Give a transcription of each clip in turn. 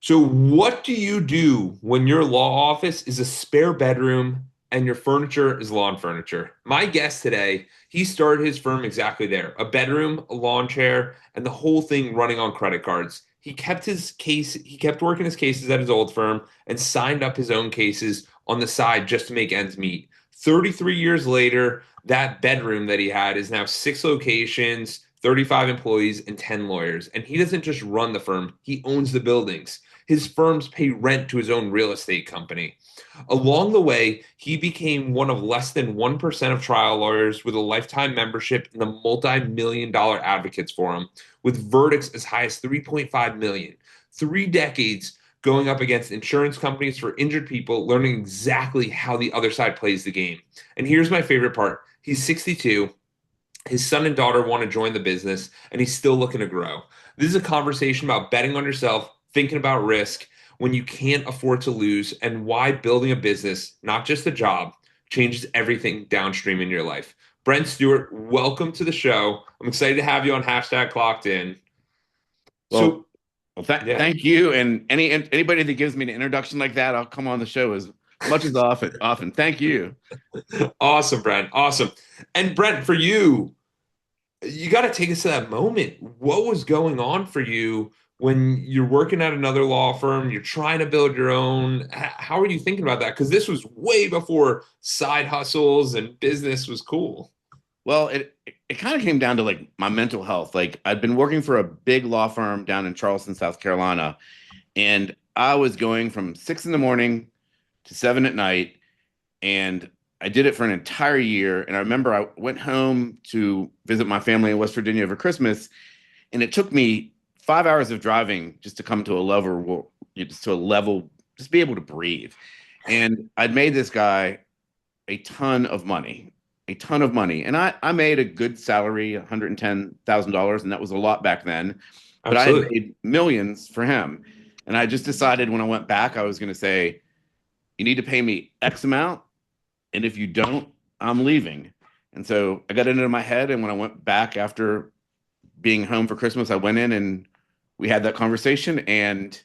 So, what do you do when your law office is a spare bedroom and your furniture is lawn furniture? My guest today, he started his firm exactly there, a bedroom, a lawn chair, and the whole thing running on credit cards. He kept working his cases at his old firm and signed up his own cases on the side just to make ends meet. 33 years later, that bedroom that he had is now six locations, 35 employees, and 10 lawyers. And he doesn't just run the firm, he owns the buildings. His firms pay rent to his own real estate company. Along the way, he became one of less than 1% of trial lawyers with a lifetime membership in the multi-million dollar advocates forum, with verdicts as high as 3.5 million. 3 decades going up against insurance companies for injured people, learning exactly how the other side plays the game. And here's my favorite part. He's 62. His son and daughter want to join the business, and he's still looking to grow. This is a conversation about betting on yourself, thinking about risk when you can't afford to lose, and why building a business, not just a job, changes everything downstream in your life. Brent Stewart, welcome to the show. I'm excited to have you on hashtag Clocked In. Well, So, yeah, thank you. And anybody that gives me an introduction like that, I'll come on the show as much as often. Thank you. awesome, Brent. Awesome. And Brent, for you, you got to take us to that moment. What was going on for you when you're working at another law firm? You're trying to build your own. How are you thinking about that? Because this was way before side hustles and business was cool. Well, it kind of came down to like my mental health. Like I'd been working for a big law firm down in Charleston, South Carolina, and I was going from 6 in the morning to 7 at night, and I did it for an entire year. And I remember I went home to visit my family in West Virginia over Christmas, and it took me 5 hours of driving just to come to a level, just be able to breathe. And I'd made this guy a ton of money, a ton of money, and I made a good salary, $110,000, and that was a lot back then. But I had Absolutely. made millions for him, and I just decided when I went back, I was going to say, "You need to pay me X amount, and if you don't, I'm leaving." And so I got it into my head, and when I went back after being home for Christmas, I went in and we had that conversation, and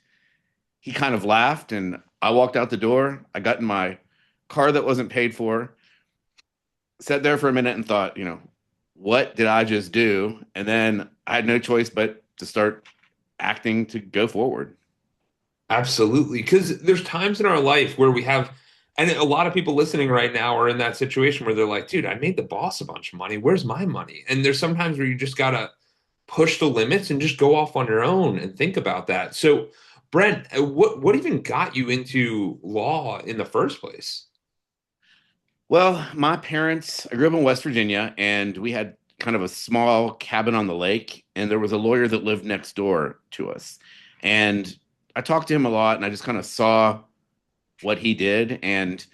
he kind of laughed, and I walked out the door. I got in my car that wasn't paid for, sat there for a minute and thought, what did I just do? And then I had no choice but to start acting to go forward. Absolutely. Because there's times in our life where we have, and a lot of people listening right now are in that situation where they're like, dude, I made the boss a bunch of money. Where's my money? And there's sometimes where you just got to push the limits and just go off on your own and think about that. So, Brent, what even got you into law in the first place? Well, my parents, I grew up in West Virginia, and we had kind of a small cabin on the lake, and there was a lawyer that lived next door to us. And I talked to him a lot, and I just kind of saw what he did. And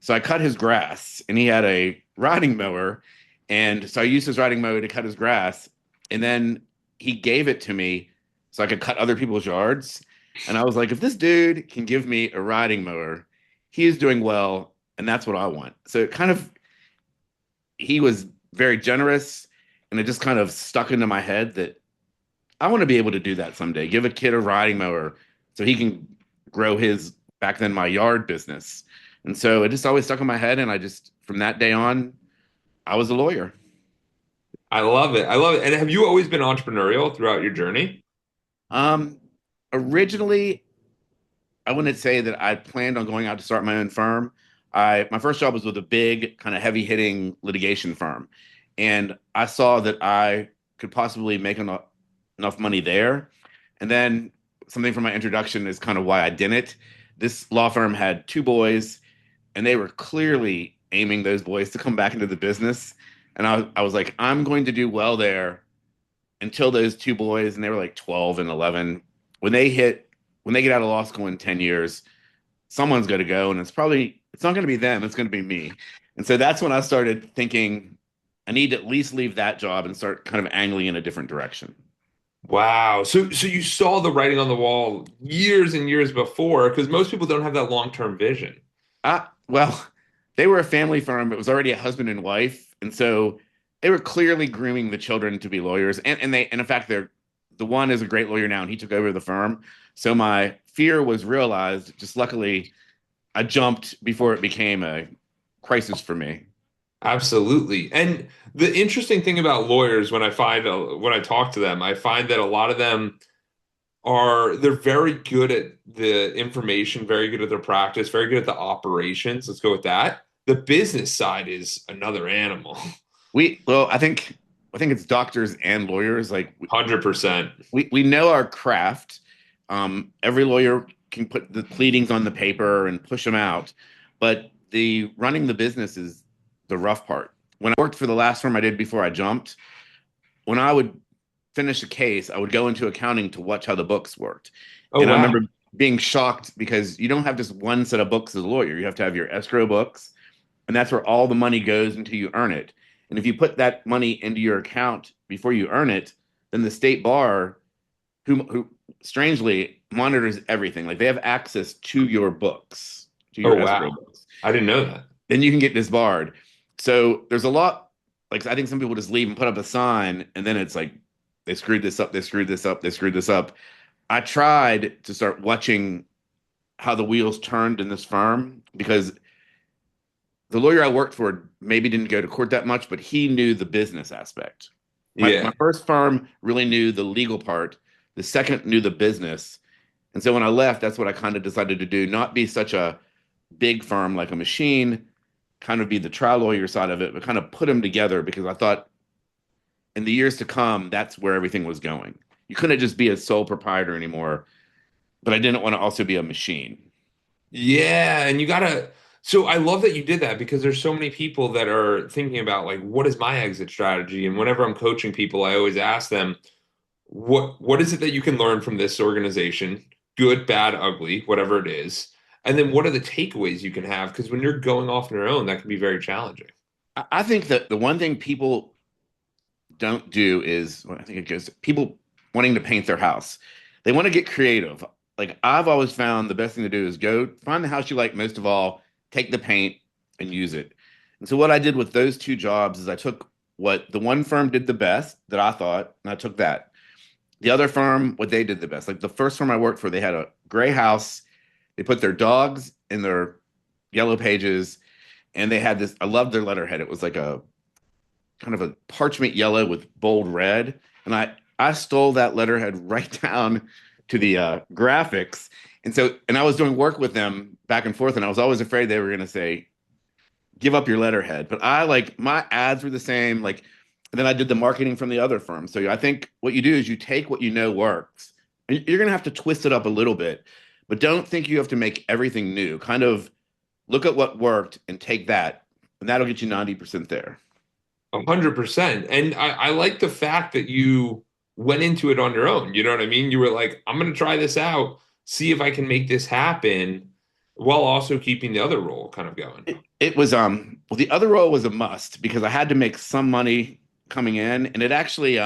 so I cut his grass, and he had a riding mower. And so I used his riding mower to cut his grass. And then he gave it to me so I could cut other people's yards. And I was like, if this dude can give me a riding mower, he is doing well. And that's what I want. So it kind of, he was very generous. And it just kind of stuck into my head that I want to be able to do that someday. Give a kid a riding mower so he can grow his, back then, my yard business. And so it just always stuck in my head. And I just, from that day on, I was a lawyer. I love it. I love it. And have you always been entrepreneurial throughout your journey? Um, Originally, I wouldn't say that I planned on going out to start my own firm. My first job was with a big kind of heavy hitting litigation firm, and I saw that I could possibly make enough money there. And then something from my introduction is kind of why I didn't. This law firm had two boys, and they were clearly aiming those boys to come back into the business. And I was like, I'm going to do well there until those two boys, and they were like 12 and 11. When they hit, when they get out of law school in 10 years, someone's going to go, and it's not going to be them, it's going to be me. And so that's when I started thinking I need to at least leave that job and start kind of angling in a different direction. Wow. So you saw the writing on the wall years and years before, because most people don't have that long-term vision. Well, they were a family firm. It was already a husband and wife, and so they were clearly grooming the children to be lawyers. And in fact, the the one is a great lawyer now, and he took over the firm. So my fear was realized. Just luckily, I jumped before it became a crisis for me. Absolutely. And the interesting thing about lawyers, when I talk to them, I find that a lot of them they're very good at the information, very good at their practice, very good at the operations. Let's go with that. The business side is another animal. Well, I think it's doctors and lawyers. Like 100%. we know our craft. Every lawyer can put the pleadings on the paper and push them out, but the running the business is the rough part. When I worked for the last firm I did before I jumped, when I would finish a case, I would go into accounting to watch how the books worked. Oh, And I wow. remember being shocked because you don't have just one set of books as a lawyer. You have to have your escrow books, and that's where all the money goes until you earn it. And if you put that money into your account before you earn it, then the state bar, who strangely monitors everything, like they have access to your books, to Oh, your escrow wow. books, I didn't know that. then you can get disbarred. So there's a lot. Like I think some people just leave and put up a sign, and then it's like they screwed this up, they screwed this up, they screwed this up. I tried to start watching how the wheels turned in this firm because the lawyer I worked for maybe didn't go to court that much, but he knew the business aspect. My Yeah. first firm really knew the legal part. The second knew the business. And so when I left, that's what I kind of decided to do, not be such a big firm like a machine, kind of be the trial lawyer side of it, but kind of put them together because I thought in the years to come, that's where everything was going. You couldn't just be a sole proprietor anymore, but I didn't want to also be a machine. Yeah, and so I love that you did that because there's so many people that are thinking about like what is my exit strategy? And whenever I'm coaching people, I always ask them, what is it that you can learn from this organization? Good, bad, ugly, whatever it is. And then what are the takeaways you can have? Because when you're going off on your own, that can be very challenging. I think that the one thing people don't do is, well, I think it goes people wanting to paint their house. They want to get creative. Like I've always found the best thing to do is go find the house you like most of all, take the paint and use it. And so what I did with those two jobs is I took what the one firm did the best that I thought, and I took that. The other firm, what they did the best. Like the first firm I worked for, they had a gray house. They put their dogs in their yellow pages, and they had this. I loved their letterhead. It was like a kind of a parchment yellow with bold red, and I stole that letterhead right down to the graphics. And I was doing work with them back and forth, and I was always afraid they were going to say, "Give up your letterhead." But I like my ads were the same. Like, and then I did the marketing from the other firm. So I think what you do is you take what you know works. And you're going to have to twist it up a little bit, but don't think you have to make everything new. Kind of look at what worked and take that, and that'll get you 90% there. 100%. And I like the fact that you went into it on your own. You know what I mean? You were like, I'm going to try this out, see if I can make this happen while also keeping the other role kind of going. It was well, the other role was a must because I had to make some money coming in, and it actually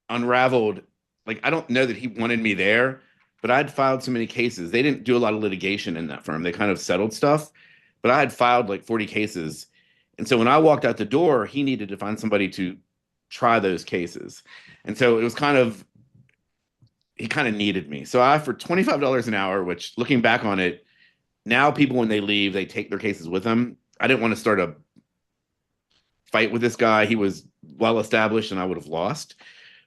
unraveled. Like I don't know that he wanted me there, but I'd filed so many cases. They didn't do a lot of litigation in that firm. They kind of settled stuff, but I had filed like 40 cases. And so when I walked out the door, he needed to find somebody to try those cases. And so it was kind of he kind of needed me. So I offered $25 an hour, which looking back on it, now people when they leave, they take their cases with them. I didn't want to start a fight with this guy. He was well established and I would have lost.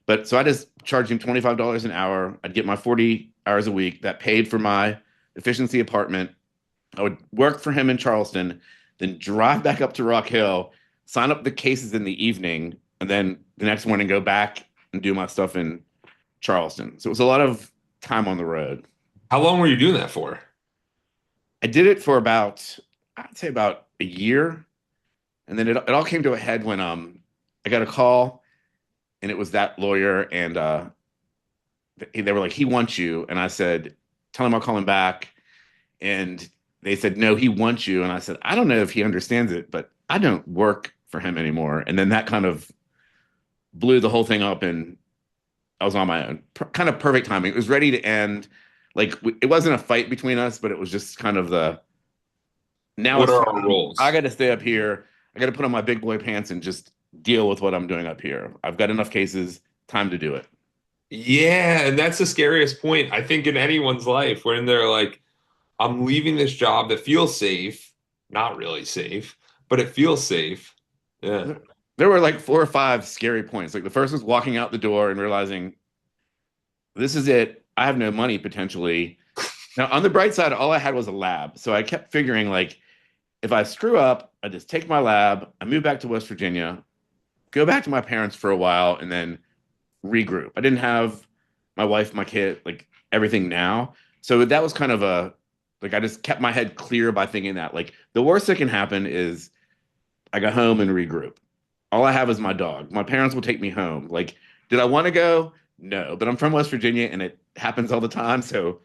But so I just charged him $25 an hour. I'd get my 40 hours a week that paid for my efficiency apartment. I would work for him in Charleston, then drive back up to Rock Hill, sign up the cases in the evening, and then the next morning go back and do my stuff in Charleston. So it was a lot of time on the road. How long were you doing that for? I did it for about, I'd say about a year. And then it all came to a head when I got a call and it was that lawyer and they were like, he wants you. And I said, tell him I'll call him back. And they said, no, he wants you. And I said, I don't know if he understands it, but I don't work for him anymore. And then that kind of blew the whole thing up and I was on my own. Kind of perfect timing. It was ready to end. Like it wasn't a fight between us, but it was just kind of the now What it's are our time. I roles? got to stay up here. I got to put on my big boy pants and just deal with what I'm doing up here. I've got enough cases. Time to do it. Yeah, and that's the scariest point, I think, in anyone's life when they're like, I'm leaving this job that feels safe, not really safe, but it feels safe. Yeah. There were like four or five scary points. Like the first was walking out the door and realizing this is it. I have no money potentially. Now, on the bright side, all I had was a lab. So I kept figuring like if I screw up, I just take my lab, I move back to West Virginia, go back to my parents for a while, and then regroup. I didn't have my wife, my kid, like everything now. So that was kind of a like I just kept my head clear by thinking that like the worst that can happen is I go home and regroup. All I have is my dog. My parents will take me home. Like, did I want to go? No, but I'm from West Virginia and it happens all the time, so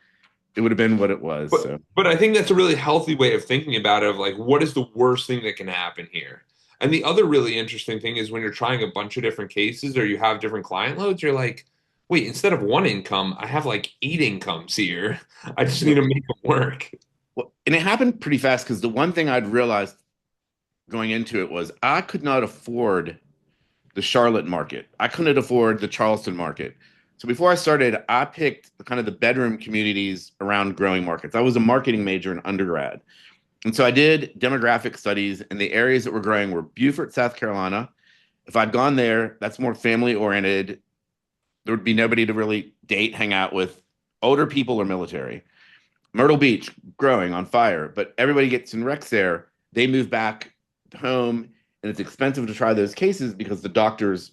it would have been what it was. So But I think that's a really healthy way of thinking about it, of like, what is the worst thing that can happen here? And the other really interesting thing is when you're trying a bunch of different cases or you have different client loads, you're like, wait, instead of one income, I have like eight incomes here. I just need yeah. to make them work. Well, and it happened pretty fast because the one thing I'd realized going into it was I could not afford the Charlotte market. I couldn't afford the Charleston market. So before I started, I picked kind of the bedroom communities around growing markets. I was a marketing major in undergrad. And so I did demographic studies, and the areas that were growing were Beaufort, South Carolina. If I'd gone there, that's more family oriented. There would be nobody to really date, hang out with, older people or military. Myrtle Beach, growing on fire, but everybody gets in wrecks there. They move back home, and it's expensive to try those cases because the doctors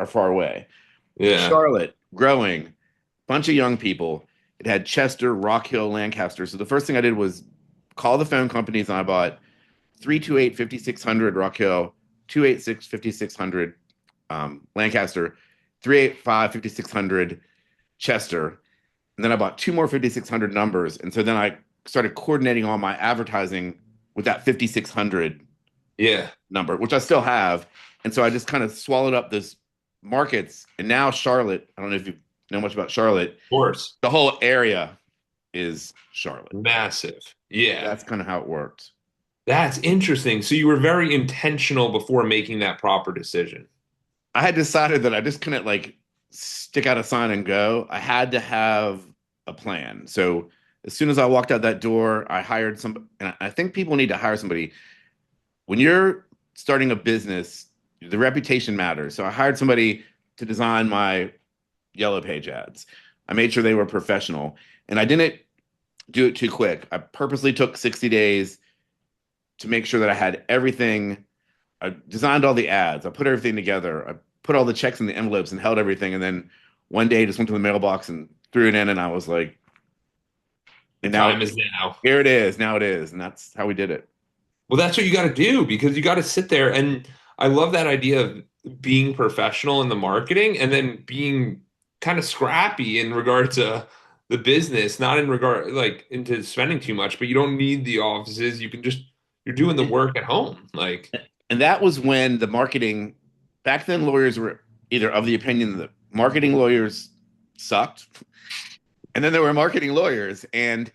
are far away. Yeah. Charlotte, growing, bunch of young people. It had Chester, Rock Hill, Lancaster. So the first thing I did was call the phone companies, and I bought 328 5600 Rock Hill, 286 5600 Lancaster, 385 5600 Chester. And then I bought two more 5600 numbers. And so then I started coordinating all my advertising with that 5600 Yeah. number, which I still have. And so I just kind of swallowed up this markets. And now Charlotte, I don't know if you know much about Charlotte, Of course. the whole area is Charlotte. Massive. Yeah. That's kind of how it worked. That's interesting. So you were very intentional before making that proper decision. I had decided that I just couldn't like stick out a sign and go. I had to have a plan. So as soon as I walked out that door, I hired some, and I think people need to hire somebody. When you're starting a business, the reputation matters. So I hired somebody to design my yellow page ads. I made sure they were professional, and I didn't do it too quick. I purposely took 60 days to make sure that I had everything. I designed all the ads. I put everything together. I put all the checks in the envelopes and held everything. And then one day just went to the mailbox and threw it in. And I was like, The and now time is now. here it is. Now it is. And that's how we did it. Well, that's what you got to do because you got to sit there. And I love that idea of being professional in the marketing and then being kind of scrappy in regard to the business, not in regard like into spending too much, but you don't need the offices. You can just, you're doing the work at home. Like, And that was when the marketing, back then, lawyers were either of the opinion that marketing lawyers sucked, and then there were marketing lawyers. And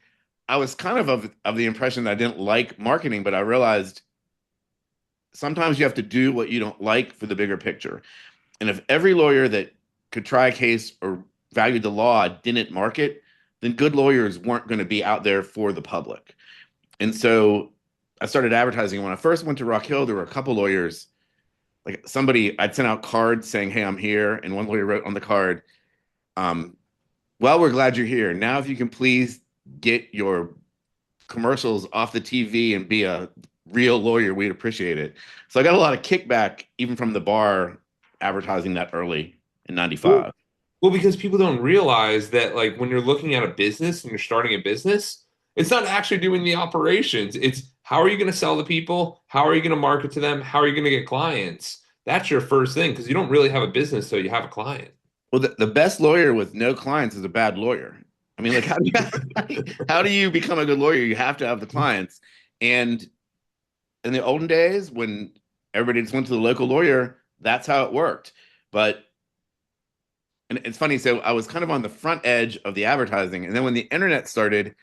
I was kind of the impression that I didn't like marketing, but I realized sometimes you have to do what you don't like for the bigger picture. And if every lawyer that could try a case or valued the law didn't market, then good lawyers weren't going to be out there for the public. And so I started advertising. When I first went to Rock Hill, there were a couple lawyers. Like somebody, I'd sent out cards saying, "Hey, I'm here," and one lawyer wrote on the card, um, "Well, we're glad you're here. Now, if you can please get your commercials off the TV and be a real lawyer, we'd appreciate it." So I got a lot of kickback even from the bar advertising that early in well, '95. well, because people don't realize that, like, when you're looking at a business and you're starting a business, it's not actually doing the operations. It's how are you going to sell to people? How are you going to market to them? How are you going to get clients? That's your first thing because you don't really have a business till you have a client. Well, the best lawyer with no clients is a bad lawyer. I mean, like, how do you become a good lawyer? You have to have the clients. And in the olden days, when everybody just went to the local lawyer, that's how it worked. But and it's funny. So I was kind of on the front edge of the advertising, and then when the internet started,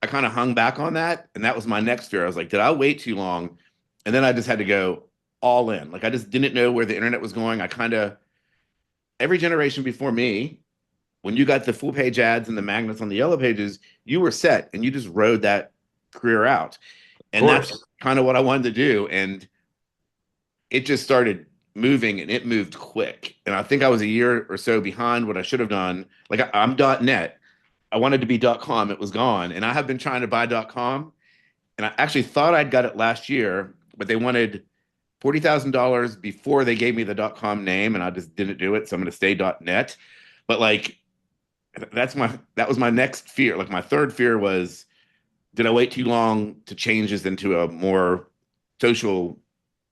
I kind of hung back on that, and that was my next fear. I was like, did I wait too long? And then I just had to go all in. Like I just didn't know where the internet was going. I kind of every generation before me when you got the full page ads and the magnets on the yellow pages, you were set and you just rode that career out. Of And that's course. kind of what I wanted to do. And it just started moving and it moved quick. And I think I was a year or so behind what I should have done. Like I'm .net. I wanted to be .com. It was gone. And I have been trying to buy .com. And I actually thought I'd got it last year, but they wanted $40,000 before they gave me the .com name, and I just didn't do it. So I'm going to stay .net. But like that was my next fear. Like my third fear was, did I wait too long to change this into a more social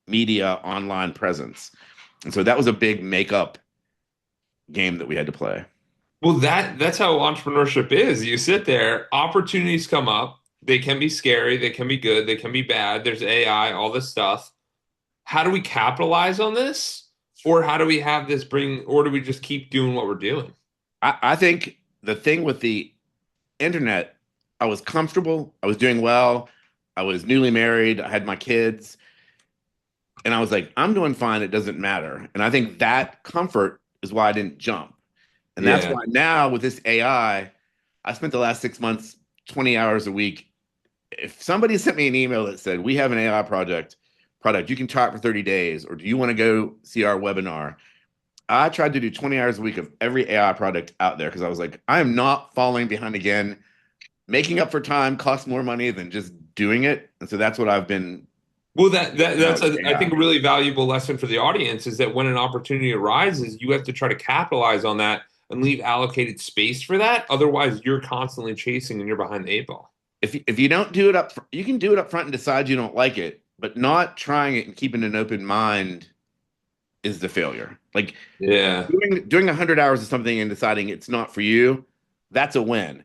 media online presence? And so that was a big makeup game that we had to play. Well, that's how entrepreneurship is. You sit there, opportunities come up. They can be scary, they can be good, they can be bad. There's AI, all this stuff. How do we capitalize on this? Or how do we have this bring, or do we just keep doing what we're doing? I think the thing with the internet, I was comfortable, I was doing well, I was newly married, I had my kids, and I was like, I'm doing fine, it doesn't matter. And I think that comfort is why I didn't jump. And that's Yeah. why now with this I spent the last 6 months, 20 hours a week. If somebody sent me an email that said, we have an AI product, you can try it for 30 days, or do you want to go see our webinar? I tried to do 20 hours a week of every AI product out there because I was like, I am not falling behind again. Making up for time costs more money than just doing it. And so that's what I've been Well, that's now with I AI. think a really valuable lesson for the audience is that when an opportunity arises, you have to try to capitalize on that and leave allocated space for that. Otherwise, you're constantly chasing and you're behind the eight ball. If you don't do it you can do it up front and decide you don't like it, but not trying it and keeping an open mind is the failure. Like Yeah. doing 100 hours of something and deciding it's not for you, that's a win.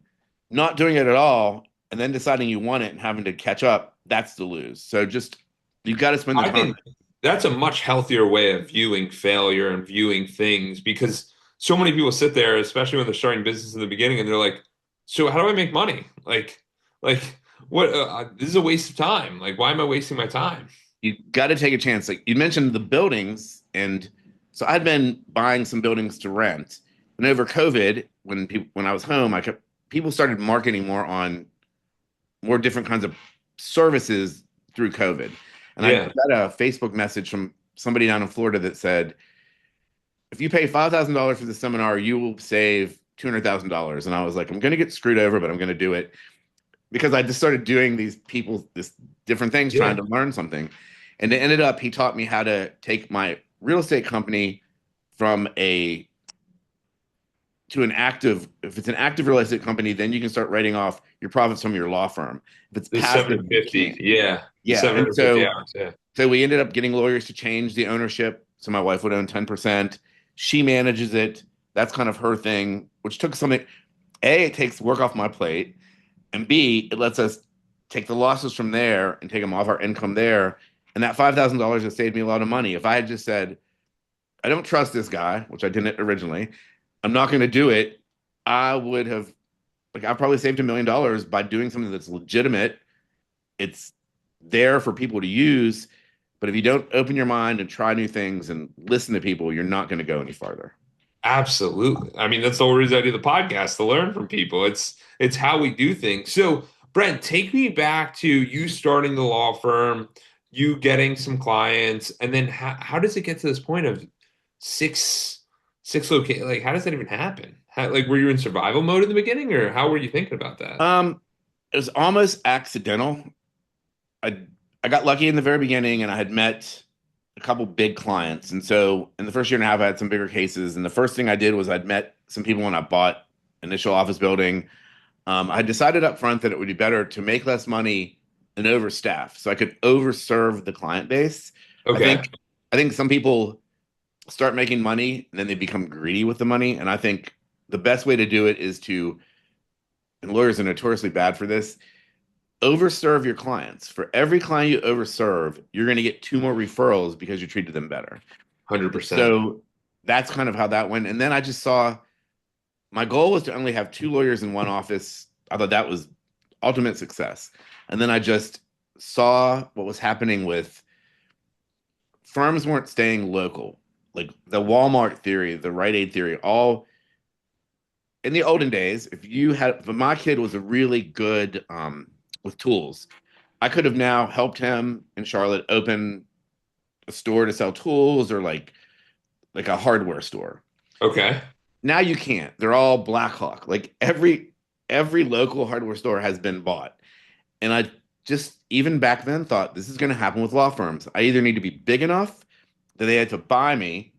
Not doing it at all and then deciding you want it and having to catch up, that's the lose. So just you've got to spend the I time. think that's a much healthier way of viewing failure and viewing things because so many people sit there, especially when they're starting business in the beginning, and they're like, "So how do I make money? Like what? This is a waste of time. Like, why am I wasting my time?" You got to take a chance. Like you mentioned the buildings, and so I'd been buying some buildings to rent. And over COVID, when I was home, I kept people started marketing more different kinds of services through COVID. And I Yeah, got a Facebook message from somebody down in Florida that said, if you pay $5,000 for the seminar, you will save $200,000. And I was like, I'm going to get screwed over, but I'm going to do it because I just started doing this different things, trying yeah. to learn something. And it ended up, he taught me how to take my real estate company from a to an active, if it's an active real estate company, then you can start writing off your profits from your law firm. If it's The passive, you 750, can't. yeah, the Yeah. And 750 hours, yeah. so we ended up getting lawyers to change the ownership. So my wife would own 10%. She manages it. That's kind of her thing, which took something. A, it takes work off my plate. And B, it lets us take the losses from there and take them off our income there. And that $5,000 has saved me a lot of money. If I had just said, I don't trust this guy, which I didn't originally, I'm not going to do it, I would have, like, I probably saved $1 million by doing something that's legitimate. It's there for people to use. But if you don't open your mind and try new things and listen to people, you're not going to go any farther. Absolutely. I mean, that's the whole reason I do the podcast to learn from people. It's how we do things. So, Brent, take me back to you starting the law firm, you getting some clients, and then how does it get to this point of six six location? Like, how does that even happen? Like, were you in survival mode in the beginning, or how were you thinking about that? Um, it was almost accidental. I I got lucky in the very beginning, and I had met a couple big clients. And so in the first year and a half, I had some bigger cases. And the first thing I did was I'd met some people when I bought initial office building. I decided up front that it would be better to make less money and overstaff, so I could overserve the client base. I Okay, think I think some people start making money and then they become greedy with the money. And I think the best way to do it is to, and lawyers are notoriously bad for this, overserve your clients. For every client you overserve, you're going to get two more referrals because you treated them better. 100%. So that's kind of how that went. And then I just saw my goal was to only have two lawyers in one office. I thought that was ultimate success. And then I just saw what was happening with firms weren't staying local. Like the Walmart theory, the Rite Aid theory, all in the olden days, if my kid was a really good with tools, I could have now helped him in Charlotte open a store to sell tools or like a hardware store. Okay. Now you can't. They're all Blackhawk. Like every local hardware store has been bought. And I just even back then thought this is going to happen with law firms. I either need to be big enough that they had to buy me,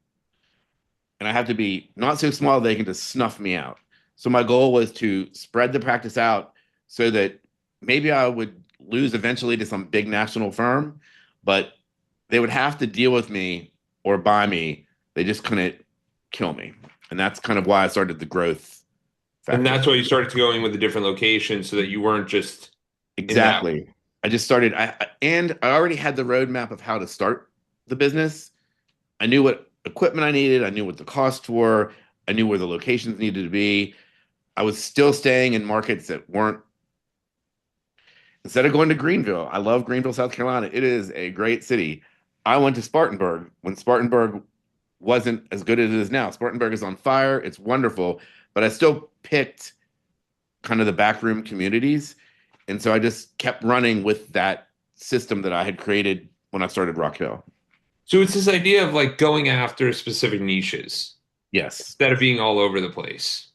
and I have to be not so small they can just snuff me out. So my goal was to spread the practice out so that maybe I would lose eventually to some big national firm, but they would have to deal with me or buy me. They just couldn't kill me. And that's kind of why I started the growth And factor. that's why you started to going with a different location so that you weren't just in that. Exactly. I just started, and I already had the roadmap of how to start the business. I knew what equipment I needed. I knew what the costs were. I knew where the locations needed to be. I was still staying in markets that weren't, instead of going to Greenville, I love Greenville, South Carolina. It is a great city. I went to Spartanburg when Spartanburg wasn't as good as it is now. Spartanburg is on fire. It's wonderful, but I still picked kind of the backroom communities. And so I just kept running with that system that I had created when I started Rock Hill. So it's this idea of like going after specific niches Yes. instead of being all over the place.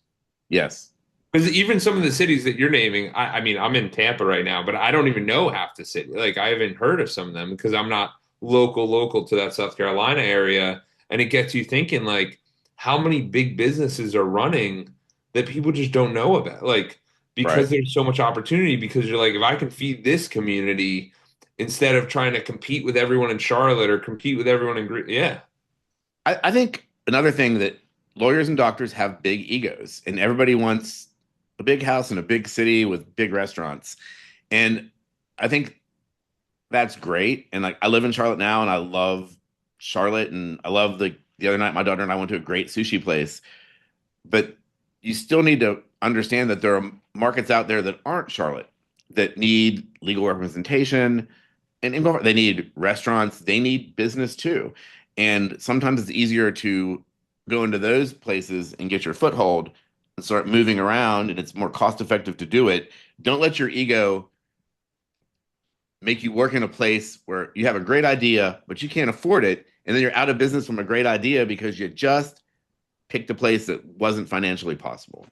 Yes. Because even some of the cities that you're naming, I mean, I'm in Tampa right now, but I don't even know half the city. Like I haven't heard of some of them because I'm not local to that South Carolina area. And it gets you thinking like how many big businesses are running that people just don't know about. Like because Right. there's so much opportunity, because you're like, if I can feed this community instead of trying to compete with everyone in Charlotte or compete with everyone in yeah. I think another thing that lawyers and doctors have big egos, and everybody wants a big house in a big city with big restaurants. And I think that's great. And like I live in Charlotte now and I love Charlotte and I love the other night my daughter and I went to a great sushi place. But you still need to understand that there are markets out there that aren't Charlotte that need legal representation and they need restaurants, they need business too. And sometimes it's easier to go into those places and get your foothold and start moving around, and it's more cost effective to do it. Don't let your ego make you work in a place where you have a great idea, but you can't afford it. And then you're out of business from a great idea because you just picked a place that wasn't financially possible.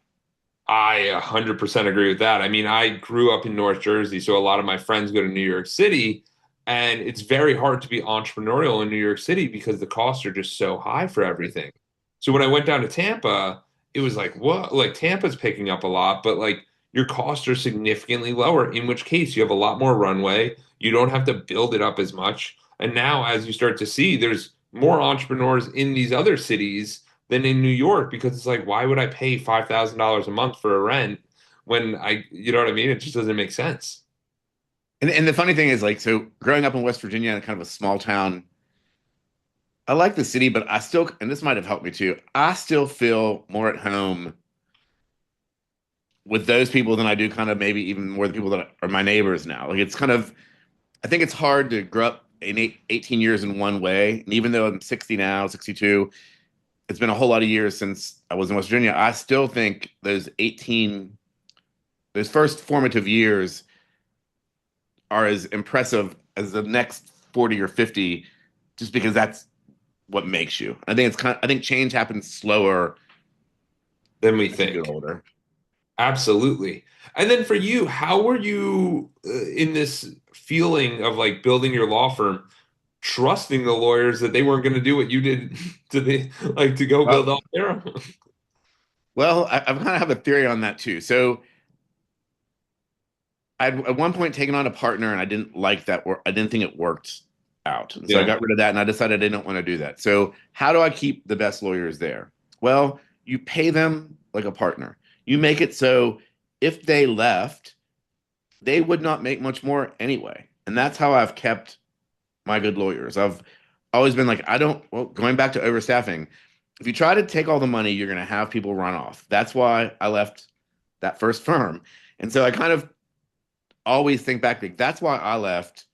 I 100% agree with that. I mean, I grew up in North Jersey, so a lot of my friends go to New York City, and it's very hard to be entrepreneurial in New York City because the costs are just so high for everything. So when I went down to Tampa, it was like, what? Like Tampa's picking up a lot, but like your costs are significantly lower, in which case you have a lot more runway. You don't have to build it up as much. And now, as you start to see, there's more entrepreneurs in these other cities than in New York because it's like, why would I pay $5,000 a month for a rent when you know what I mean? It just doesn't make sense. And the funny thing is, like, so growing up in West Virginia in kind of a small town, I like the city, but I still, and this might have helped me too, I still feel more at home with those people than I do kind of maybe even more the people that are my neighbors now. Like, it's kind of, I think it's hard to grow up in 18 years in one way. And even though I'm 60 now, 62, it's been a whole lot of years since I was in West Virginia. I still think those first formative years are as impressive as the next 40 or 50, just because that's what makes you. I think change happens slower Than we as you get think. older. Absolutely. And then for you, how were you in this feeling of like building your law firm, trusting the lawyers that they weren't going to do what you did to the like to go build Well, out their I kind of have a theory on that too. So I'd at one point taken on a partner and I didn't like that work. I didn't think it worked out. And so I Yeah. got rid of that and I decided I didn't want to do that. So how do I keep the best lawyers there? Well, you pay them like a partner. You make it so if they left, they would not make much more anyway. And that's how I've kept my good lawyers. I've always been like, I don't, well, going back to overstaffing, if you try to take all the money, you're going to have people run off. That's why I left that first firm. And so I kind of always think back, like, that's why I left.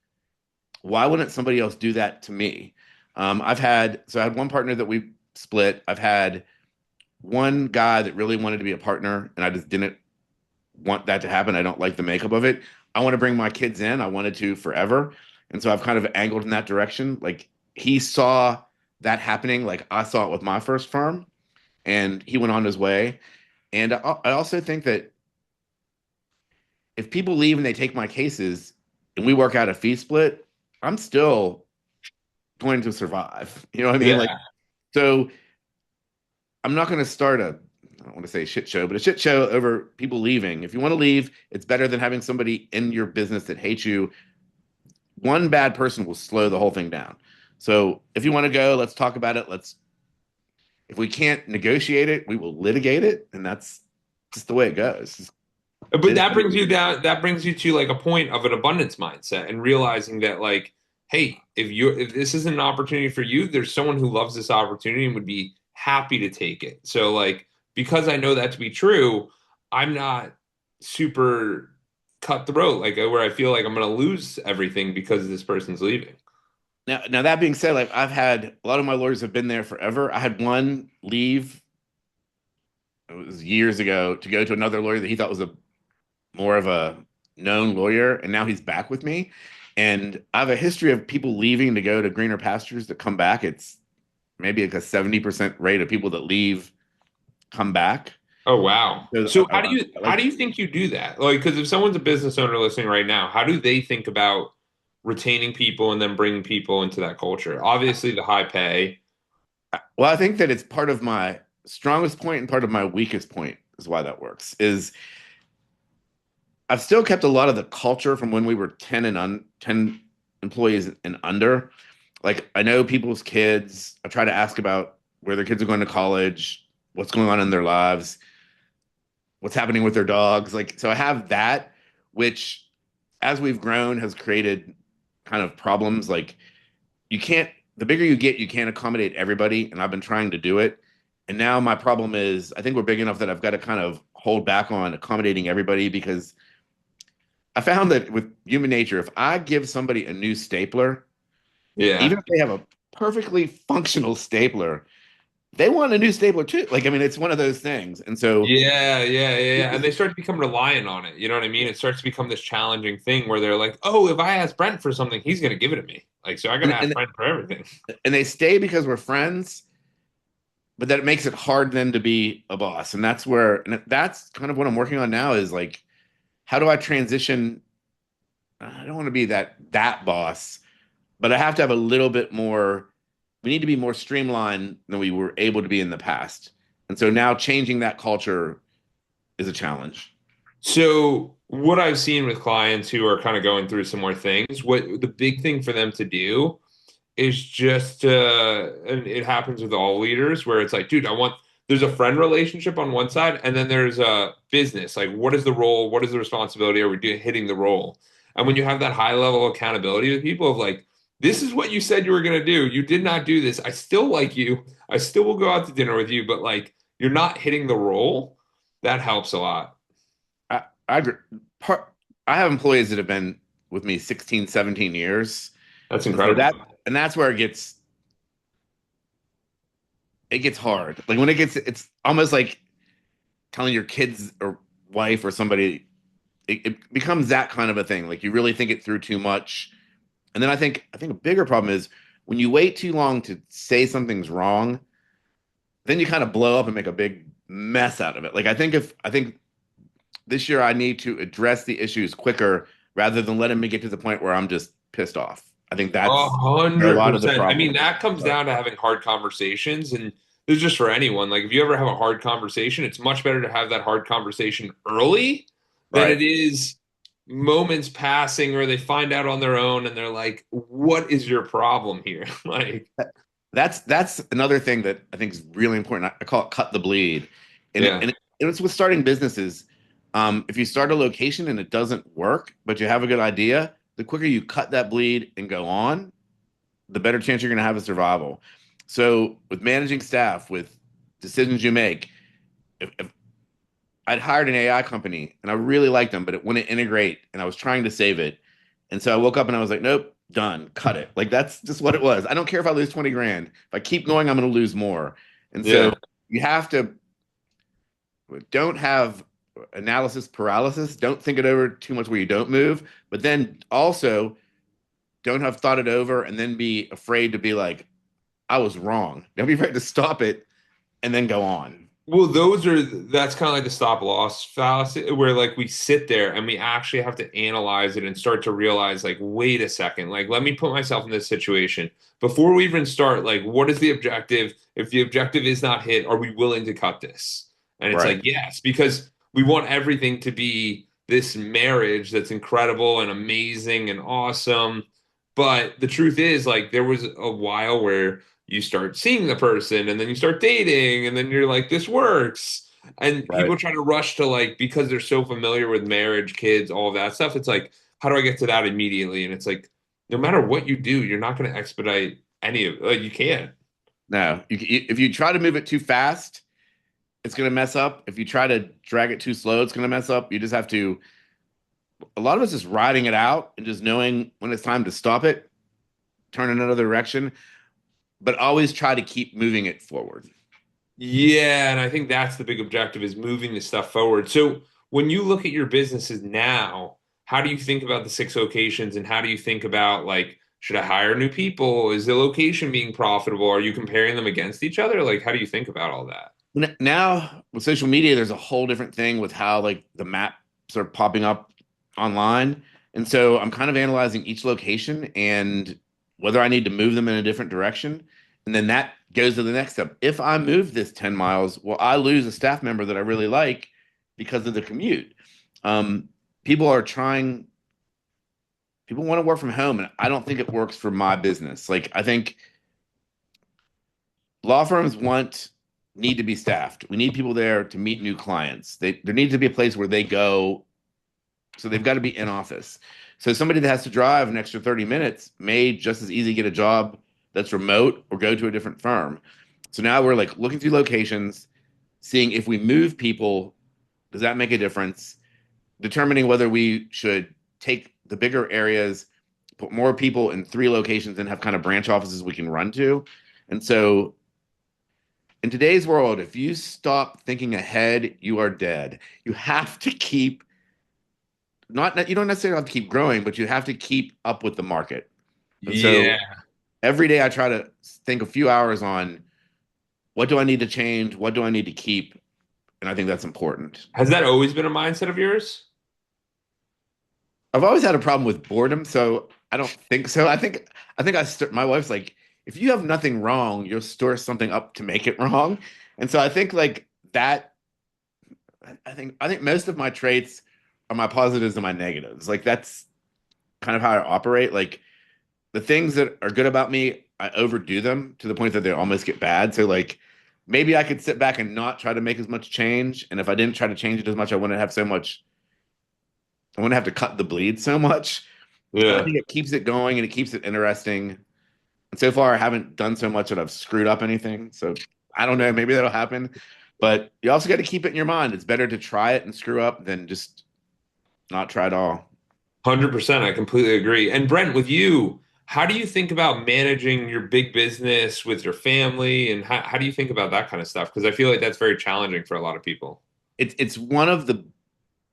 Why wouldn't somebody else do that to me? I had one partner that we split. I've had one guy that really wanted to be a partner, and I just didn't want that to happen. I don't like the makeup of it. I want to bring my kids in. I wanted to forever. And so I've kind of angled in that direction. Like he saw that happening, like I saw it with my first firm, and he went on his way. And I also think that if people leave and they take my cases and we work out a fee split, I'm still going to survive. You know what I mean? Like, Yeah. so I'm not going to start I don't want to say shit show, but a shit show over people leaving. If you want to leave, it's better than having somebody in your business that hates you. One bad person will slow the whole thing down. So if you want to go, let's talk about it. If we can't negotiate it, we will litigate it. And that's just the way it goes. But It, that brings you to like a point of an abundance mindset and realizing that like, hey, if this is an opportunity for you, there's someone who loves this opportunity and would be happy to take it. So like, because I know that to be true, I'm not super cutthroat, like where I feel like I'm going to lose everything because this person's leaving. now that being said, like I've had a lot of my lawyers have been there forever. I had one leave, it was years ago, to go to another lawyer that he thought was a more of a known lawyer, and now he's back with me. And I have a history of people leaving to go to greener pastures that come back. It's maybe like a 70% rate of people that leave come back. Oh wow. So So how like do you think you do that? Like, because if someone's a business owner listening right now, how do they think about retaining people and then bringing people into that culture? Obviously, the high pay. well, I think that it's part of my strongest point and part of my weakest point is why that works. Is I've still kept a lot of the culture from when we were 10 employees and under. Like I know people's kids. I try to ask about where their kids are going to college, what's going on in their lives, what's happening with their dogs. Like so I have that, which as we've grown has created kind of problems. Like you can't the bigger you get, you can't accommodate everybody. And I've been trying to do it. And now my problem is I think we're big enough that I've got to kind of hold back on accommodating everybody because I found that with human nature, if I give somebody a new stapler, even Yeah. if they have a perfectly functional stapler, they want a new stapler too. Like, I mean, it's one of those things. And so, Yeah. And they start to become reliant on it. You know what I mean? It starts to become this challenging thing where they're like, oh, if I ask Brent for something, he's going to give it to me. Like, so I got to and, ask and, Brent for everything. and they stay because we're friends, but that it makes it hard then to be a boss. And that's kind of what I'm working on now is like, how do I transition? I don't want to be that boss, but I have to have a little bit more. We need to be more streamlined than we were able to be in the past. And so now changing that culture is a challenge. So, what I've seen with clients who are kind of going through similar things, what the big thing for them to do is just and it happens with all leaders where it's like, dude, there's a friend relationship on one side, and then there's a business. Like, what is the role? What is the responsibility? Are we hitting the role? And when you have that high level accountability with people of like, this is what you said you were going to do. You did not do this. I still like you. I still will go out to dinner with you, but like, you're not hitting the role. That helps a lot. I agree. I have employees that have been with me 16, 17 years. That's And so incredible. that's where it gets hard. Like when it's almost like telling your kids or wife or somebody, it becomes that kind of a thing. Like you really think it through too much. And then I think a bigger problem is when you wait too long to say something's wrong, then you kind of blow up and make a big mess out of it. Like I think this year I need to address the issues quicker rather than letting me get to the point where I'm just pissed off. I think A that's where a hundred lot of the percent. I mean, problem. that comes down to having hard conversations, and this is just for anyone. Like, if you ever have a hard conversation, it's much better to have that hard conversation early than Right. it is moments passing where they find out on their own and they're like, "What is your problem here?" Like, That's another thing that I think is really important. I call it cut the bleed, and yeah, it's with starting businesses. If you start a location and it doesn't work, but you have a good idea, the quicker you cut that bleed and go on, the better chance you're going to have of survival. So with managing staff, with decisions you make, if I'd hired an AI company and I really liked them, but it wouldn't integrate, and I was trying to save it, and so I woke up and I was like, nope, done, cut it. Like that's just what it was. I don't care if I lose 20 grand. If I keep going, I'm going to lose more. And so yeah. you have to. don't have analysis paralysis. Don't think it over too much where you don't move, but then also don't have thought it over and then be afraid to be like, I was wrong. Don't be afraid to stop it and then go on. Well, that's kind of like the stop loss fallacy where like we sit there and we actually have to analyze it and start to realize like, wait a second, like let me put myself in this situation before we even start. Like, what is the objective? If the objective is not hit, are we willing to cut this? And it's Right. like, yes, because we want everything to be this marriage that's incredible and amazing and awesome. But the truth is, like, there was a while where you start seeing the person and then you start dating and then you're like this works and Right. people try to rush to like because they're so familiar with marriage, kids, all of that stuff. It's like, how do I get to that immediately? And it's like, no matter what you do, you're not going to expedite any of like you can't. No, if you try to move it too fast, it's going to mess up. If you try to drag it too slow, it's going to mess up. You just have to, a lot of us is riding it out and just knowing when it's time to stop it, turn in another direction, but always try to keep moving it forward. Yeah, and I think that's the big objective is moving the stuff forward. So when you look at your businesses now, how do you think about the six locations and how do you think about like, should I hire new people? Is the location being profitable? Are you comparing them against each other? Like, how do you think about all that? Now with social media, there's a whole different thing with how like the maps are popping up online. And so I'm kind of analyzing each location and whether I need to move them in a different direction. And then that goes to the next step. If I move this 10 miles, well, I lose a staff member that I really like because of the commute. Um, people are trying, people want to work from home, and I don't think it works for my business. Like, I think law firms need to be staffed. We need people there to meet new clients. There needs to be a place where they go. So they've got to be in office. So somebody that has to drive an extra 30 minutes may just as easy get a job that's remote or go to a different firm. So now we're like looking through locations, seeing if we move people, does that make a difference? Determining whether we should take the bigger areas, put more people in three locations and have kind of branch offices we can run to. And so in today's world, if you stop thinking ahead, you are dead. You have to keep not you don't necessarily have to keep growing, but you have to keep up with the market. And so Yeah. every day I try to think a few hours on what do I need to change, what do I need to keep, and I think that's important. Has that always been a mindset of yours? I've always had a problem with boredom, so I don't think so. My wife's like, if you have nothing wrong, you'll store something up to make it wrong, and so I think like that. I think most of my traits are my positives and my negatives. Like that's kind of how I operate. Like the things that are good about me, I overdo them to the point that they almost get bad. So like maybe I could sit back and not try to make as much change. And if I didn't try to change it as much, I wouldn't have to cut the bleed so much. And I Yeah. think it keeps it going and it keeps it interesting. And so far I haven't done so much that I've screwed up anything. So I don't know, maybe that'll happen. But you also got to keep it in your mind. It's better to try it and screw up than just not try at all. 100%. I completely agree. And Brent, with you, how do you think about managing your big business with your family? And how do you think about that kind of stuff? Because I feel like that's very challenging for a lot of people. It's one of the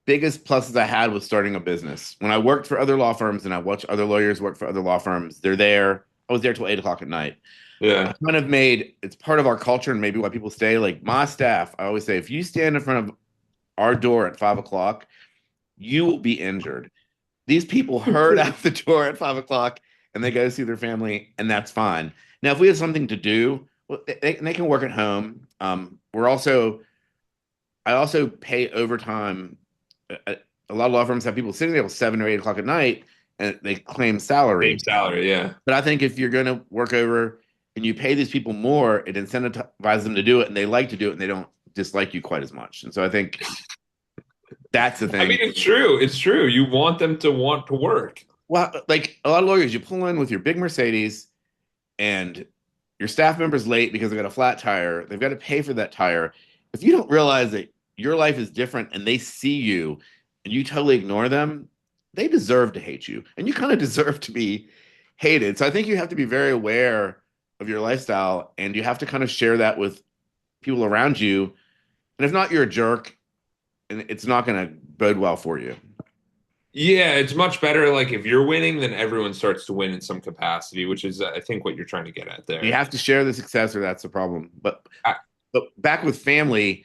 biggest pluses I had with starting a business. When I worked for other law firms and I watched other lawyers work for other law firms, they're there. I was there till 8 o'clock at night. I Yeah. kind of made it's part of our culture and maybe why people stay. Like my staff, I always say, if you stand in front of our door at 5 o'clock, you will be injured. These people herd out the door at 5 o'clock and they go see their family, and that's fine. Now, if we have something to do, well, they can work at home. I also pay overtime. A, a lot of law firms have people sitting there till 7 or 8 o'clock at night and they claim Same salary. salary. Yeah. But I think if you're going to work over and you pay these people more, it incentivizes them to do it and they like to do it and they don't dislike you quite as much. And so I think that's the I mean, thing. it's true. It's true. You want them to want to work. Well, like a lot of lawyers, you pull in with your big Mercedes and your staff member's late because they got a flat tire. They've got to pay for that tire. If you don't realize that your life is different and they see you and you totally ignore them, they deserve to hate you. And you kind of deserve to be hated. So I think you have to be very aware of your lifestyle and you have to kind of share that with people around you. And if not, you're a jerk. and it's not going to bode well for you. Yeah, it's much better like if you're winning, then everyone starts to win in some capacity, which is I think what you're trying to get at You there. have to share the success, or that's the problem. But I, but back with family,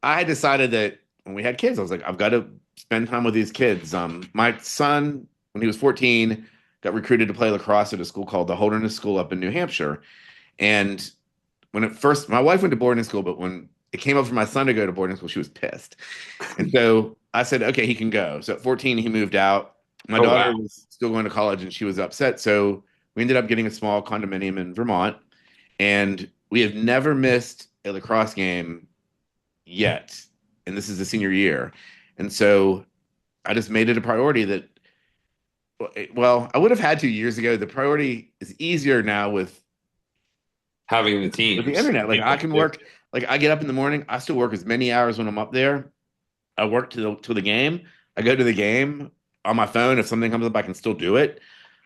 I decided that when we had kids, I was like, I've got to spend time with these kids. My son, when he was 14, got recruited to play lacrosse at a school called the Holderness School up in New Hampshire. And when it first, my wife went to boarding school, but when it came up for my son to go to boarding school, she was pissed. And so I said, okay, he can go. So at 14, he moved out. My oh daughter wow. was still going to college and she was upset. So we ended up getting a small condominium in Vermont. And we have never missed a lacrosse game yet. And this is the senior year. And so I just made it a priority that, well, I would have had to years ago. The priority is easier now Having the with the teams. internet. Like I can work, like I get up in the morning, I still work as many hours when I'm up there. I work to the game. I go to the game on my phone. If something comes up, I can still do it.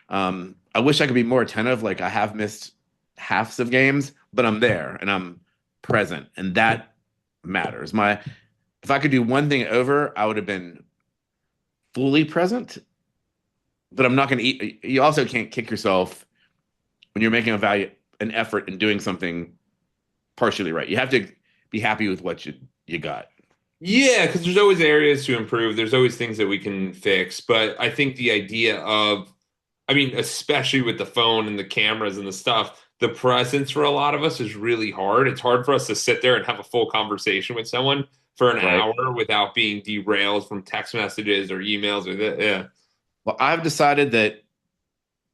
I wish I could be more attentive. Like I have missed halves of games, but I'm there and I'm present, and that matters. My If I could do one thing over, I would have been fully present. But I'm not going to eat. You also can't kick yourself when you're making an effort in doing something partially right. You have to be happy with what you got. Yeah, because there's always areas to improve. There's always things that we can fix. But I think the idea of, I mean, especially with the phone and the cameras and the stuff, the presence for a lot of us is really hard. It's hard for us to sit there and have a full conversation with someone for an Right. hour without being derailed from text messages or emails or that. Yeah. Well, I've decided that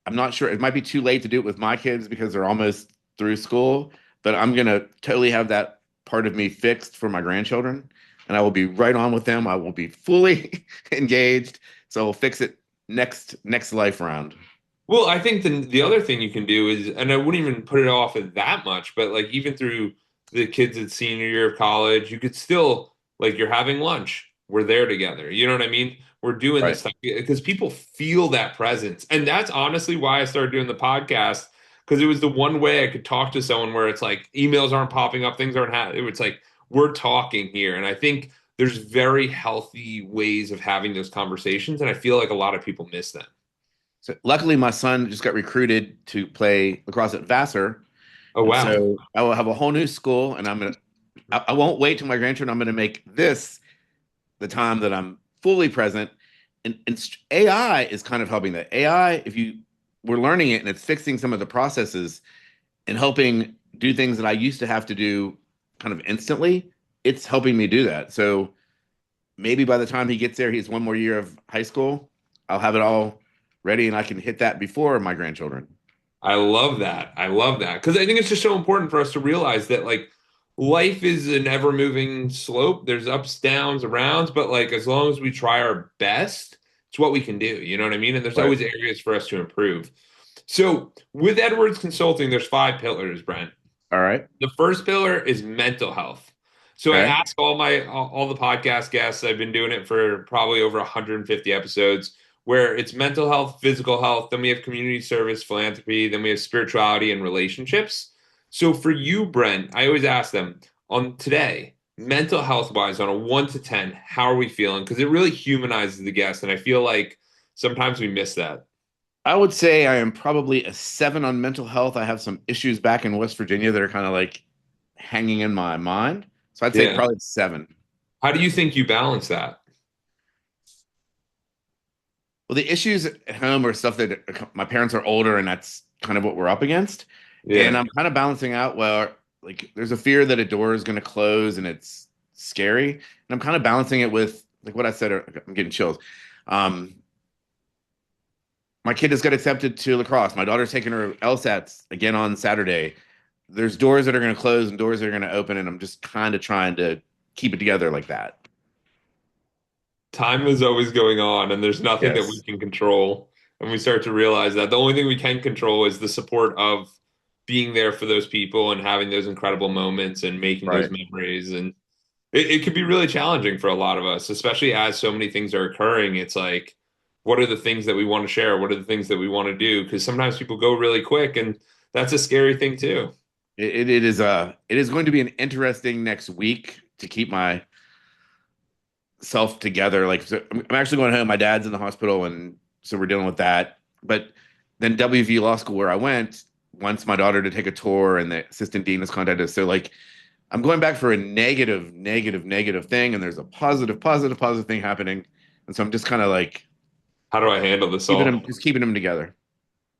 I'm not sure. It might be too late to do it with my kids because they're almost through school, but I'm gonna totally have that part of me fixed for my grandchildren, and I will be right on with them. I will be fully engaged, so we'll fix it next life round. Well, I think the other thing you can do is, and I wouldn't even put it off at that much, but like even through the kids at senior year of college, you could still like you're having lunch. We're there together. You know what I mean? We're doing this Right. stuff because people feel that presence. And that's honestly why I started doing the podcast because it was the one way I could talk to someone where it's like emails aren't popping up, things aren't happening. It's like we're talking here. And I think there's very healthy ways of having those conversations. And I feel like a lot of people miss them. So luckily, my son just got recruited to play lacrosse at Vassar, Oh, and wow. so I will have a whole new school, and I won't wait till my grandchildren. I'm gonna make this the time that I'm fully present. And AI is kind of helping that. AI, if you we're learning it and it's fixing some of the processes and helping do things that I used to have to do kind of instantly, it's helping me do that. So maybe by the time he gets there, he's one more year of high school. I'll have it all ready and I can hit that before my grandchildren. I love that. I love that because I think it's just so important for us to realize that like life is an ever moving slope. There's ups, downs, arounds, but like as long as we try our best, it's what we can do. You know what I mean? And there's Right. always areas for us to improve. So with Edwards Consulting, there's five pillars, Brent. All right. The first pillar is mental health. So I Okay. ask all the podcast guests. I've been doing it for probably over 150 episodes where it's mental health, physical health, then we have community service, philanthropy, then we have spirituality and relationships. So for you, Brent, I always ask them on today, mental health wise, on a 1 to 10, how are we feeling? Because it really humanizes the guest. And I feel like sometimes we miss that. I would say I am probably a 7 on mental health. I have some issues back in West Virginia that are kind of like hanging in my mind. So I'd say Yeah. probably 7. How do you think you balance that? Well, the issues at home are stuff that my parents are older, and that's kind of what we're up against. And Yeah. I'm kind of balancing out where, like, there's a fear that a door is going to close, and it's scary. And I'm kind of balancing it with, like, what I said. I'm getting chills. Um, my kid just got accepted to lacrosse. My daughter's taking her LSATs again on Saturday. There's doors that are going to close and doors that are going to open, and I'm just kind of trying to keep it together like that. Time is always going on and there's nothing that we Yes. can control. And we start to realize that the only thing we can control is the support of being there for those people and having those incredible moments and making those Right. memories. And it could be really challenging for a lot of us, especially as so many things are occurring. It's like, what are the things that we want to share? What are the things that we want to do? Because sometimes people go really quick and that's a scary thing too. It is going to be an interesting next week to keep my self together. Like, so I'm actually going home. My dad's in the hospital, and so we're dealing with that. But then WV Law School, where I went, wants my daughter to take a tour, and the assistant dean has contacted us. So like, I'm going back for a negative, negative, negative thing, and there's a positive, positive, positive thing happening, and so I'm just kind of like How do I handle this keeping all? them, just keeping them together.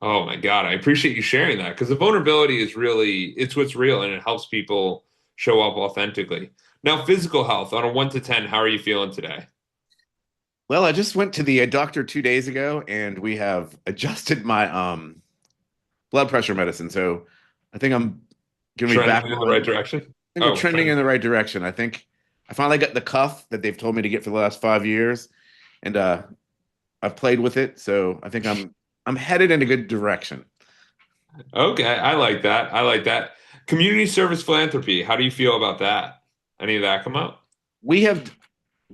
Oh my God, I appreciate you sharing that because the vulnerability is really it's what's real and it helps people show up authentically. Now, physical health on a 1 to 10, how are you feeling today? Well, I just went to the doctor 2 days ago, and we have adjusted my blood pressure medicine. So I think I'm going to be back Trending in the right on. direction? I think we're Oh, trending in the right direction. I think I finally got the cuff that they've told me to get for the last 5 years, and I've played with it. So I think I'm headed in a good direction. okay. I like that. I like that. Community service philanthropy, how do you feel about that? Any of that come up? We have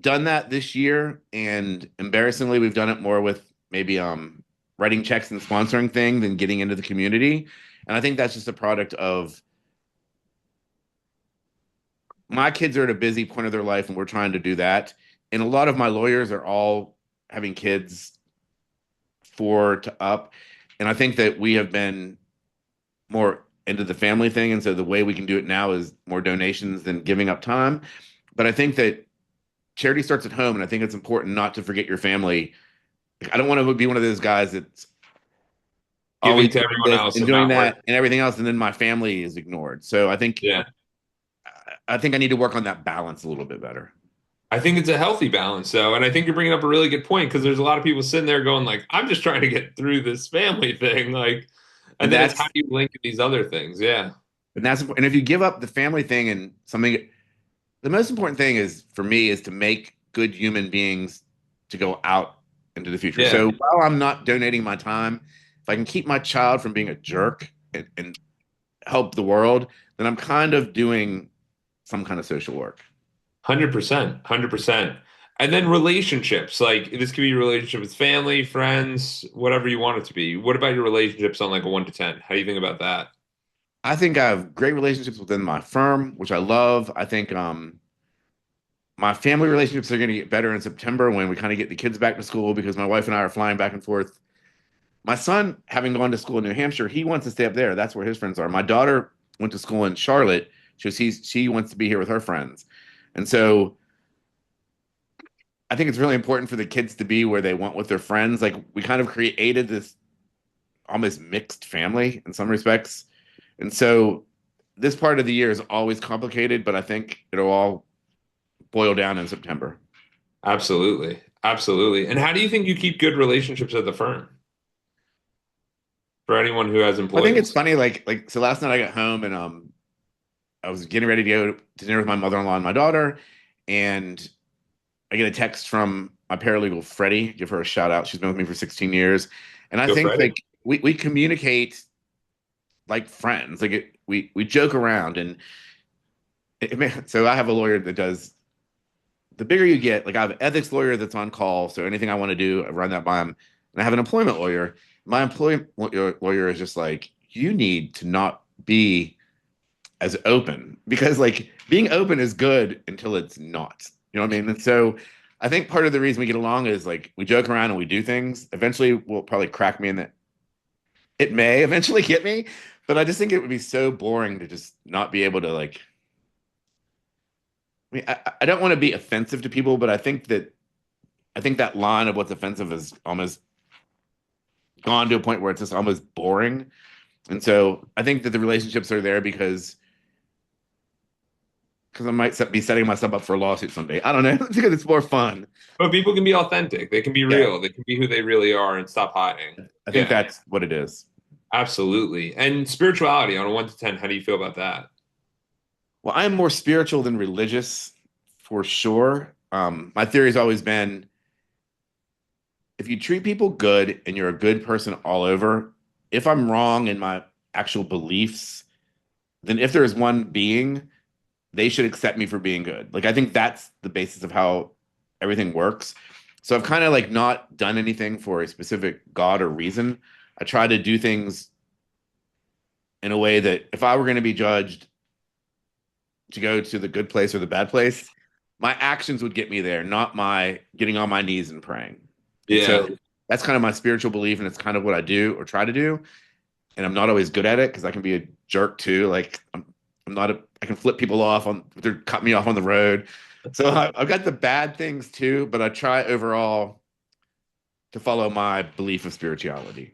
done that this year, and embarrassingly, we've done it more with maybe writing checks and sponsoring thing than getting into the community. And I think that's just a product of my kids are at a busy point of their life, and we're trying to do that. And a lot of my lawyers are all having kids 4 to up, and I think that we have been more into the family thing, and so the way we can do it now is more donations than giving up time. But I think that charity starts at home, and I think it's important not to forget your family. I don't want to be one of those guys that's always Giving to doing everyone this else and and doing not that working. and everything else, and then my family is ignored. So Yeah. I think I need to work on that balance a little bit better. I think it's a healthy balance, though. And I think you're bringing up a really good point because there's a lot of people sitting there going, like, I'm just trying to get through this family thing. Like, and And then it's how that's do you link these other things? Yeah. and that's important. And if you give up the family thing and something, the most important thing is for me is to make good human beings to go out into the future. Yeah. So while I'm not donating my time, if I can keep my child from being a jerk and help the world, then I'm kind of doing some kind of social work. 100%. 100%. And then relationships, like this could be a relationship with family, friends, whatever you want it to be. What about your relationships on like a 1 to 10? How do you think about that? I think I have great relationships within my firm, which I love. I think my family relationships are going to get better in September when we kind of get the kids back to school because my wife and I are flying back and forth. My son, having gone to school in New Hampshire, he wants to stay up there. That's where his friends are. My daughter went to school in Charlotte. She wants to be here with her friends. And so I think it's really important for the kids to be where they want with their friends. Like we kind of created this almost mixed family in some respects. And so this part of the year is always complicated, but I think it'll all boil down in September. Absolutely. Absolutely. And how do you think you keep good relationships at the firm for anyone who has I think it's employees? funny, like so last night I got home and I was getting ready to go to dinner with my mother-in-law and my daughter, and I get a text from my paralegal Freddie, give her a shout out. She's been with me for 16 years. And I Go think Freddie. like we communicate like friends. We joke around so I have a lawyer that does the bigger you get, like I have an ethics lawyer that's on call. So anything I want to do, I run that by him. And I have an employment lawyer. My employment lawyer is just like, you need to not be as open because like being open is good until it's not. You know what I mean? And so I think part of the reason we get along is like we joke around and we do things. Eventually will probably crack me in that it may eventually get me, but I just think it would be so boring to just not be able to like I don't want to be offensive to people, but I think that line of what's offensive is almost gone to a point where it's just almost boring. And so I think that the relationships are there because I might be setting myself up for a lawsuit someday. I don't know. Because it's more fun. But people can be authentic. They can be Yeah. real. They can be who they really are and stop hiding. I think Yeah, that's what it is. absolutely. And spirituality on a 1 to 10, how do you feel about that? Well, I'm more spiritual than religious for sure. My theory has always been if you treat people good and you're a good person all over, if I'm wrong in my actual beliefs, then if there is one being, they should accept me for being good. Like I think that's the basis of how everything works. So I've kind of like not done anything for a specific God or reason. I try to do things in a way that if I were going to be judged to go to the good place or the bad place, my actions would get me there, not my getting on my knees and praying. And Yeah. so that's kind of my spiritual belief, and it's kind of what I do or try to do. And I'm not always good at it because I can be a jerk too. Like I'm not I can flip people off on they're cut me off on the road. So I've got the bad things too, but I try overall to follow my belief of spirituality.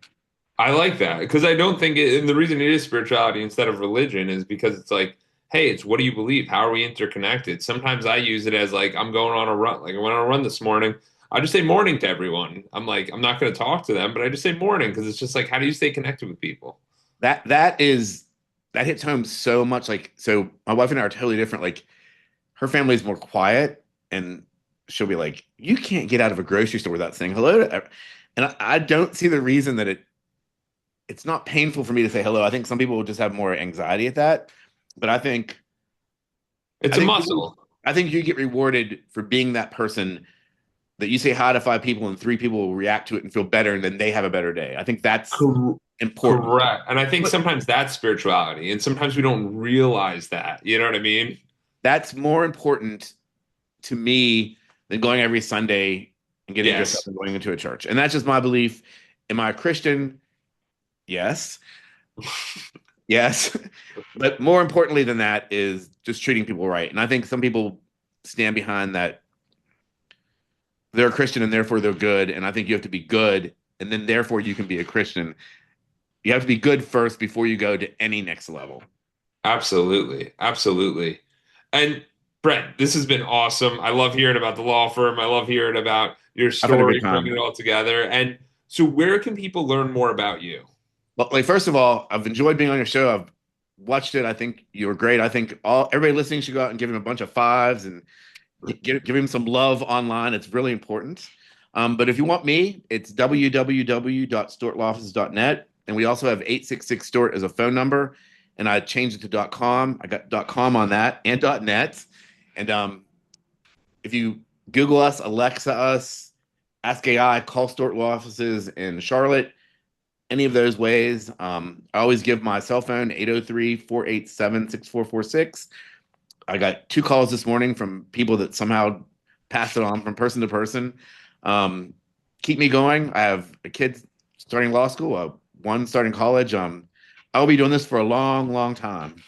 I like that because I don't think it, and the reason it is spirituality instead of religion is because it's like, hey, it's what do you believe? How are we interconnected? Sometimes I use it as like I'm going on a run. Like I went on a run this morning. I just say morning to everyone. I'm like, I'm not going to talk to them, but I just say morning because it's just like, how do you stay connected with people? That hits home so much. Like, so my wife and I are totally different. Like, her family is more quiet, and she'll be like, "You can't get out of a grocery store without saying hello." And I don't see the reason that it's not painful for me to say hello. I think some people will just have more anxiety at that, but I It's a think muscle. I think you get rewarded for being that person that you say hi to five people and three people will react to it and feel better, and then they have a better day. I think that's Cor- important. Correct. And I think But sometimes that's spirituality, and sometimes we don't realize that. You know what I mean? that's more important to me than going every Sunday and getting dressed up Yes. and going into a church. And that's just my belief. Am I a Christian? Yes. Yes. But more importantly than that is just treating people right. And I think some people stand behind that they're a Christian and therefore they're good. And I think you have to be good and then therefore you can be a Christian. You have to be good first before you go to any next level. Absolutely. Absolutely. And Brent, this has been awesome. I love hearing about the law firm. I love hearing about your I've had a great story, bringing time. it all together. And so, where can people learn more about you? Well, like first of all, I've enjoyed being on your show. I've watched it. I think you were great. I think all everybody listening should go out and give him a bunch of fives and give him some love online. It's really important. But if you want me, it's www.stortloffices.net. And we also have 866 Stort as a phone number. And I changed it to .com. I got .com on that and .net. And if you Google us, Alexa us, Ask AI, call Stort Law Offices in Charlotte, any of those ways. I always give my cell phone 803-487-6446. I got two calls this morning from people that somehow passed it on from person to person. Um, Keep me going. I have a kid starting law school, one starting college. I'll be doing this for a long, long time.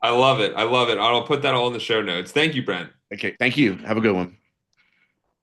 I love it. I love it. I'll put that all in the show notes. Thank you, Brent. Okay, thank you. Have a good one.